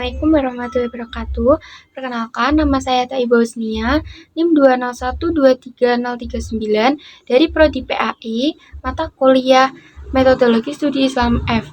Assalamualaikum warahmatullahi wabarakatuh. Perkenalkan, nama saya Taiba Husnia, NIM 2012339 dari Prodi PAI, mata kuliah Metodologi Studi Islam F.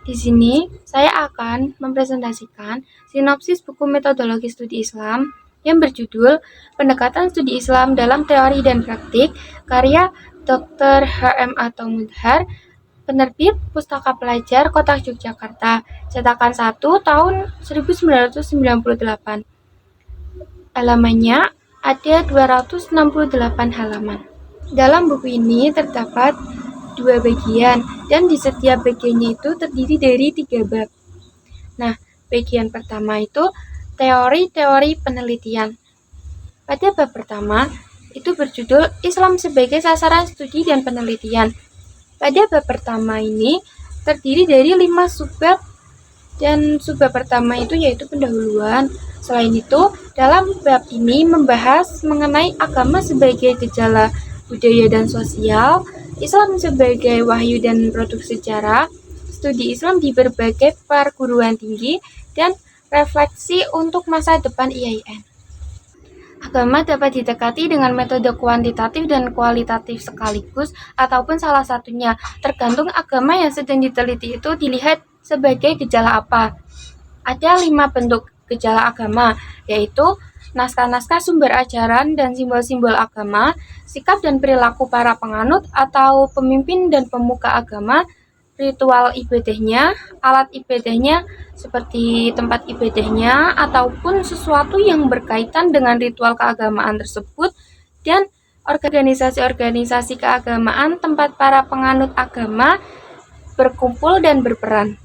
Di sini, saya akan mempresentasikan sinopsis buku Metodologi Studi Islam yang berjudul Pendekatan Studi Islam dalam Teori dan Praktik, karya Dr. H.M. Atau Mudhar, penerbit Pustaka Pelajar Kota Yogyakarta, cetakan 1 tahun 1998. Halamannya ada 268 halaman. Dalam buku ini terdapat 2 bagian, dan di setiap bagiannya itu terdiri dari 3 bab. Nah, bagian pertama itu teori-teori penelitian. Pada bab pertama, itu berjudul Islam sebagai Sasaran Studi dan Penelitian. Pada bab pertama ini terdiri dari 5 subbab, dan subbab pertama itu yaitu pendahuluan. Selain itu, dalam bab ini membahas mengenai agama sebagai gejala budaya dan sosial, Islam sebagai wahyu dan produk sejarah, studi Islam di berbagai perguruan tinggi, dan refleksi untuk masa depan IAIN. Agama dapat didekati dengan metode kuantitatif dan kualitatif sekaligus, ataupun salah satunya, tergantung agama yang sedang diteliti itu dilihat sebagai gejala apa. Ada 5 bentuk gejala agama, yaitu naskah-naskah sumber ajaran dan simbol-simbol agama, sikap dan perilaku para penganut atau pemimpin dan pemuka agama, ritual ibadahnya, alat ibadahnya seperti tempat ibadahnya ataupun sesuatu yang berkaitan dengan ritual keagamaan tersebut, dan organisasi-organisasi keagamaan tempat para penganut agama berkumpul dan berperan.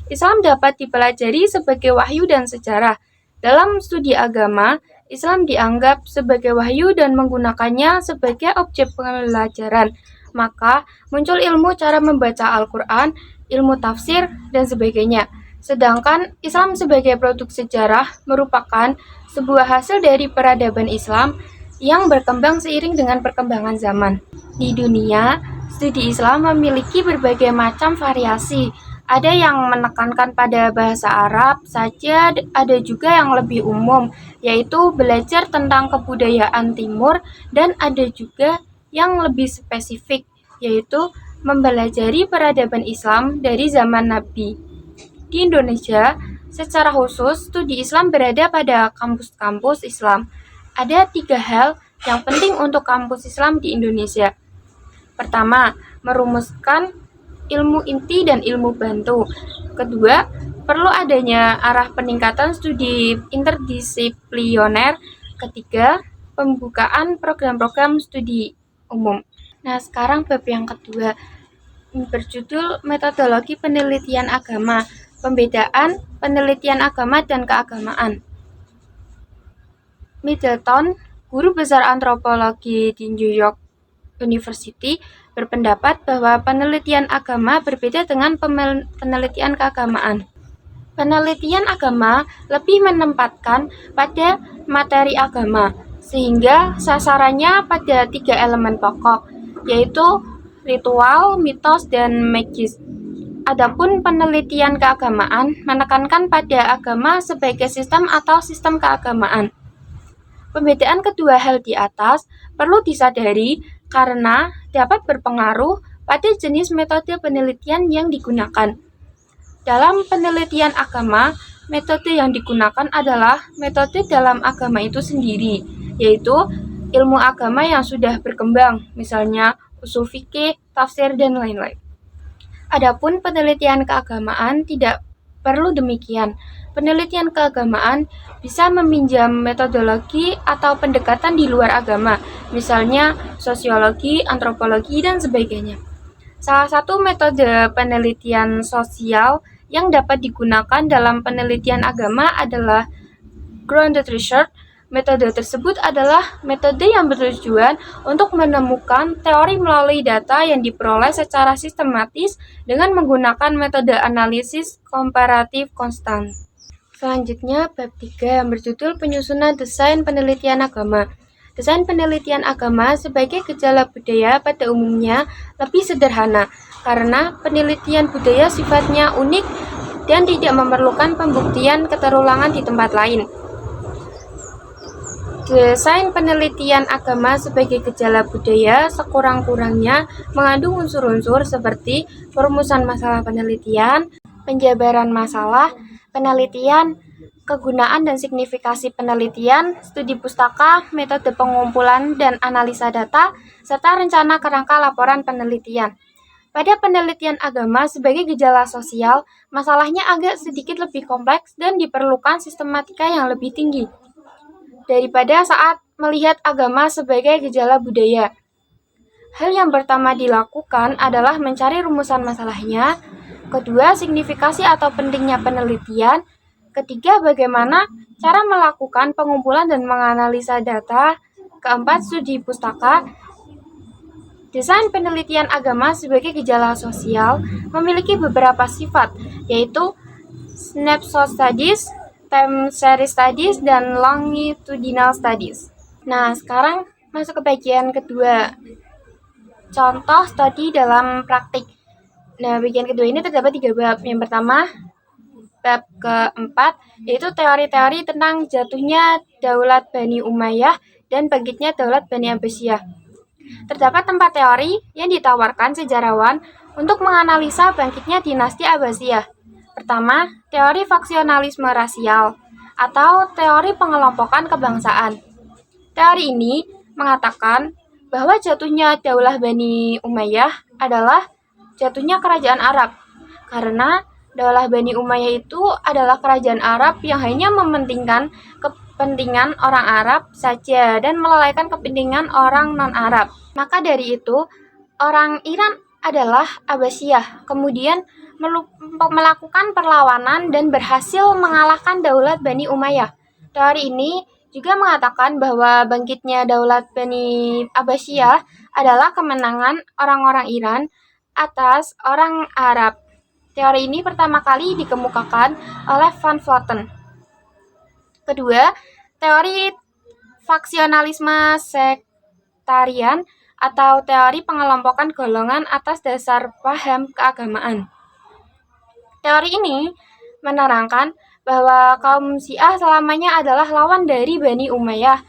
Islam dapat dipelajari sebagai wahyu dan sejarah. Dalam studi agama, Islam dianggap sebagai wahyu dan menggunakannya sebagai objek pembelajaran. Maka muncul ilmu cara membaca Al-Quran, ilmu tafsir, dan sebagainya. Sedangkan Islam sebagai produk sejarah merupakan sebuah hasil dari peradaban Islam yang berkembang seiring dengan perkembangan zaman. Di dunia, studi Islam memiliki berbagai macam variasi. Ada yang menekankan pada bahasa Arab saja, ada juga yang lebih umum, yaitu belajar tentang kebudayaan Timur, dan ada juga yang lebih spesifik, yaitu mempelajari peradaban Islam dari zaman Nabi. Di Indonesia, secara khusus, studi Islam berada pada kampus-kampus Islam. Ada 3 hal yang penting untuk kampus Islam di Indonesia. Pertama, merumuskan ilmu inti dan ilmu bantu. Kedua, perlu adanya arah peningkatan studi interdisipliner. Ketiga, pembukaan program-program studi umum. Nah, sekarang bab yang kedua berjudul Metodologi Penelitian Agama, pembedaan penelitian agama dan keagamaan. Middleton, guru besar antropologi di New York University, berpendapat bahwa penelitian agama berbeda dengan penelitian keagamaan. Penelitian agama lebih menempatkan pada materi agama, sehingga sasarannya pada 3 elemen pokok, yaitu ritual, mitos, dan magis. Adapun penelitian keagamaan menekankan pada agama sebagai sistem atau sistem keagamaan. Pembedaan kedua hal di atas perlu disadari karena dapat berpengaruh pada jenis metode penelitian yang digunakan. Dalam penelitian agama, metode yang digunakan adalah metode dalam agama itu sendiri, yaitu ilmu agama yang sudah berkembang, misalnya usul fikih, tafsir, dan lain-lain. Adapun penelitian keagamaan tidak perlu demikian. Penelitian keagamaan bisa meminjam metodologi atau pendekatan di luar agama, misalnya sosiologi, antropologi, dan sebagainya. Salah satu metode penelitian sosial yang dapat digunakan dalam penelitian agama adalah grounded research. Metode tersebut adalah metode yang bertujuan untuk menemukan teori melalui data yang diperoleh secara sistematis dengan menggunakan metode analisis komparatif konstan. Selanjutnya, bab 3 yang berjudul Penyusunan Desain Penelitian Agama. Desain penelitian agama sebagai gejala budaya pada umumnya lebih sederhana, karena penelitian budaya sifatnya unik dan tidak memerlukan pembuktian keterulangan di tempat lain. Desain penelitian agama sebagai gejala budaya sekurang-kurangnya mengandung unsur-unsur seperti perumusan masalah penelitian, penjabaran masalah penelitian, kegunaan dan signifikasi penelitian, studi pustaka, metode pengumpulan dan analisa data, serta rencana kerangka laporan penelitian. Pada penelitian agama sebagai gejala sosial, masalahnya agak sedikit lebih kompleks dan diperlukan sistematika yang lebih tinggi daripada saat melihat agama sebagai gejala budaya. Hal yang pertama dilakukan adalah mencari rumusan masalahnya, kedua, signifikasi atau pentingnya penelitian, ketiga, bagaimana cara melakukan pengumpulan dan menganalisa data, keempat, studi pustaka. Desain penelitian agama sebagai gejala sosial memiliki beberapa sifat, yaitu snapshot studies, time series studies, dan longitudinal studies. Nah, sekarang masuk ke bagian kedua, contoh studi dalam praktik. Nah, bagian kedua ini terdapat 3 bab. Yang pertama, bab keempat, yaitu teori-teori tentang jatuhnya Daulat Bani Umayyah dan bangkitnya Daulat Bani Abbasiyah. Terdapat 4 teori yang ditawarkan sejarawan untuk menganalisa bangkitnya dinasti Abbasiyah. Pertama, teori faksionalisme rasial atau teori pengelompokan kebangsaan. Teori ini mengatakan bahwa jatuhnya Daulah Bani Umayyah adalah jatuhnya kerajaan Arab, karena Daulah Bani Umayyah itu adalah kerajaan Arab yang hanya mementingkan kepentingan orang Arab saja dan melalaikan kepentingan orang non-Arab. Maka dari itu, orang Iran adalah Abbasiyah, kemudian melakukan perlawanan dan berhasil mengalahkan Daulat Bani Umayyah. Teori ini juga mengatakan bahwa bangkitnya Daulat Bani Abbasiyah adalah kemenangan orang-orang Iran atas orang Arab. Teori ini pertama kali dikemukakan oleh Van Vleuten. Kedua, teori faksionalisme sektarian atau teori pengelompokan golongan atas dasar paham keagamaan. Teori ini menerangkan bahwa kaum Syiah selamanya adalah lawan dari Bani Umayyah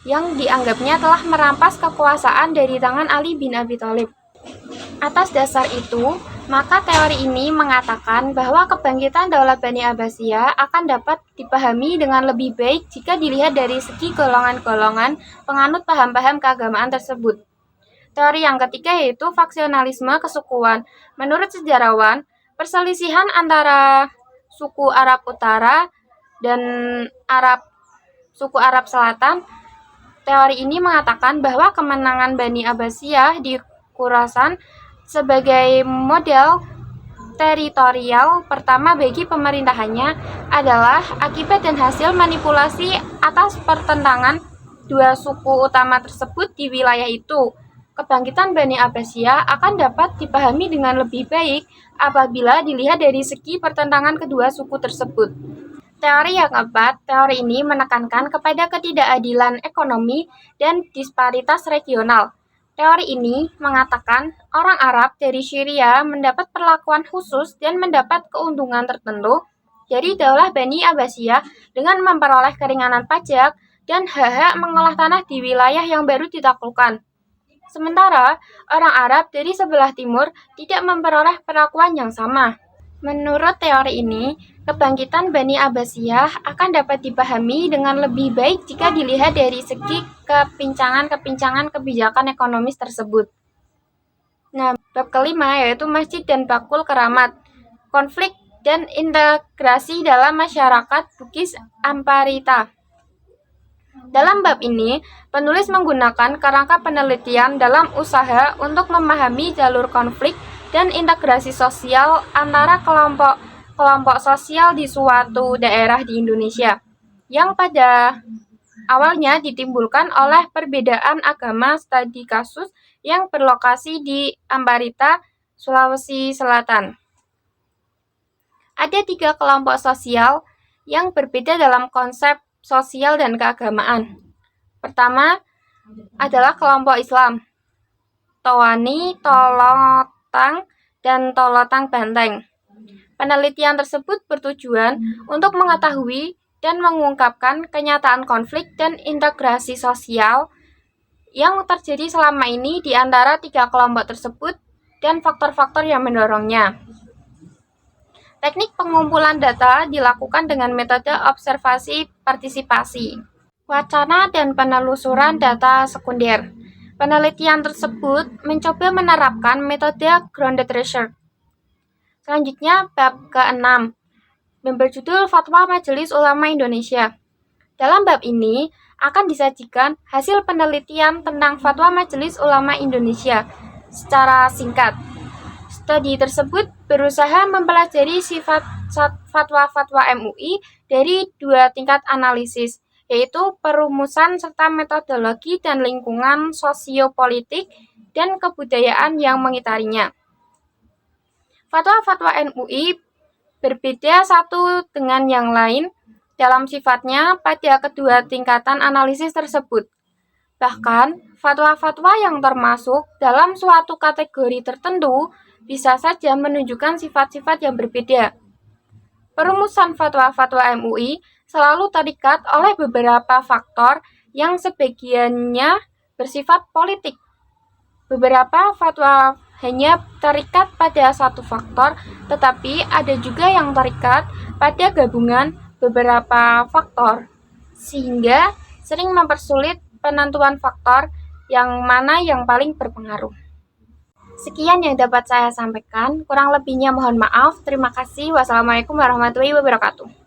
yang dianggapnya telah merampas kekuasaan dari tangan Ali bin Abi Thalib. Atas dasar itu, maka teori ini mengatakan bahwa kebangkitan Daulat Bani Abbasiyah akan dapat dipahami dengan lebih baik jika dilihat dari segi golongan-golongan penganut paham-paham keagamaan tersebut. Teori yang ketiga yaitu faksionalisme kesukuan. Menurut sejarawan, perselisihan antara suku Arab Utara dan suku Arab Selatan, teori ini mengatakan bahwa kemenangan Bani Abbasiyah di Khurasan sebagai model teritorial pertama bagi pemerintahannya adalah akibat dan hasil manipulasi atas pertentangan dua suku utama tersebut di wilayah itu. Kebangkitan Bani Abbasiyah akan dapat dipahami dengan lebih baik apabila dilihat dari segi pertentangan kedua suku tersebut. Teori yang keempat, teori ini menekankan kepada ketidakadilan ekonomi dan disparitas regional. Teori ini mengatakan orang Arab dari Syria mendapat perlakuan khusus dan mendapat keuntungan tertentu dari Daulah Bani Abbasiyah dengan memperoleh keringanan pajak dan hak-hak mengolah tanah di wilayah yang baru ditaklukkan. Sementara, orang Arab dari sebelah timur tidak memperoleh perlakuan yang sama. Menurut teori ini, kebangkitan Bani Abbasiyah akan dapat dipahami dengan lebih baik jika dilihat dari segi kepincangan-kepincangan kebijakan ekonomis tersebut. Nah, bab kelima yaitu Masjid dan Bakul Keramat, konflik dan integrasi dalam masyarakat Bugis Amparita. Dalam bab ini, penulis menggunakan kerangka penelitian dalam usaha untuk memahami jalur konflik dan integrasi sosial antara kelompok sosial di suatu daerah di Indonesia, yang pada awalnya ditimbulkan oleh perbedaan agama studi kasus yang berlokasi di Amparita, Sulawesi Selatan. Ada 3 kelompok sosial yang berbeda dalam konsep sosial dan keagamaan. Pertama adalah kelompok Islam, Towani, Tolotang, dan Tolotang Banteng. Penelitian tersebut bertujuan untuk mengetahui dan mengungkapkan kenyataan konflik dan integrasi sosial yang terjadi selama ini di antara tiga kelompok tersebut dan faktor-faktor yang mendorongnya. Teknik pengumpulan data dilakukan dengan metode observasi partisipasi. Wacana dan penelusuran data sekunder. Penelitian tersebut mencoba menerapkan metode grounded research. Selanjutnya, bab ke-6 yang berjudul Fatwa Majelis Ulama Indonesia. Dalam bab ini akan disajikan hasil penelitian tentang Fatwa Majelis Ulama Indonesia secara singkat. Studi tersebut berusaha mempelajari sifat fatwa-fatwa MUI dari dua tingkat analisis, yaitu perumusan serta metodologi dan lingkungan sosiopolitik dan kebudayaan yang mengitarinya. Fatwa-fatwa MUI berbeda satu dengan yang lain dalam sifatnya pada kedua tingkatan analisis tersebut. Bahkan, fatwa-fatwa yang termasuk dalam suatu kategori tertentu bisa saja menunjukkan sifat-sifat yang berbeda. Perumusan fatwa-fatwa MUI selalu terikat oleh beberapa faktor yang sebagiannya bersifat politik. Beberapa fatwa hanya terikat pada satu faktor, tetapi ada juga yang terikat pada gabungan beberapa faktor, sehingga sering mempersulit penentuan faktor yang mana yang paling berpengaruh. Sekian yang dapat saya sampaikan, kurang lebihnya mohon maaf. Terima kasih. Wassalamualaikum warahmatullahi wabarakatuh.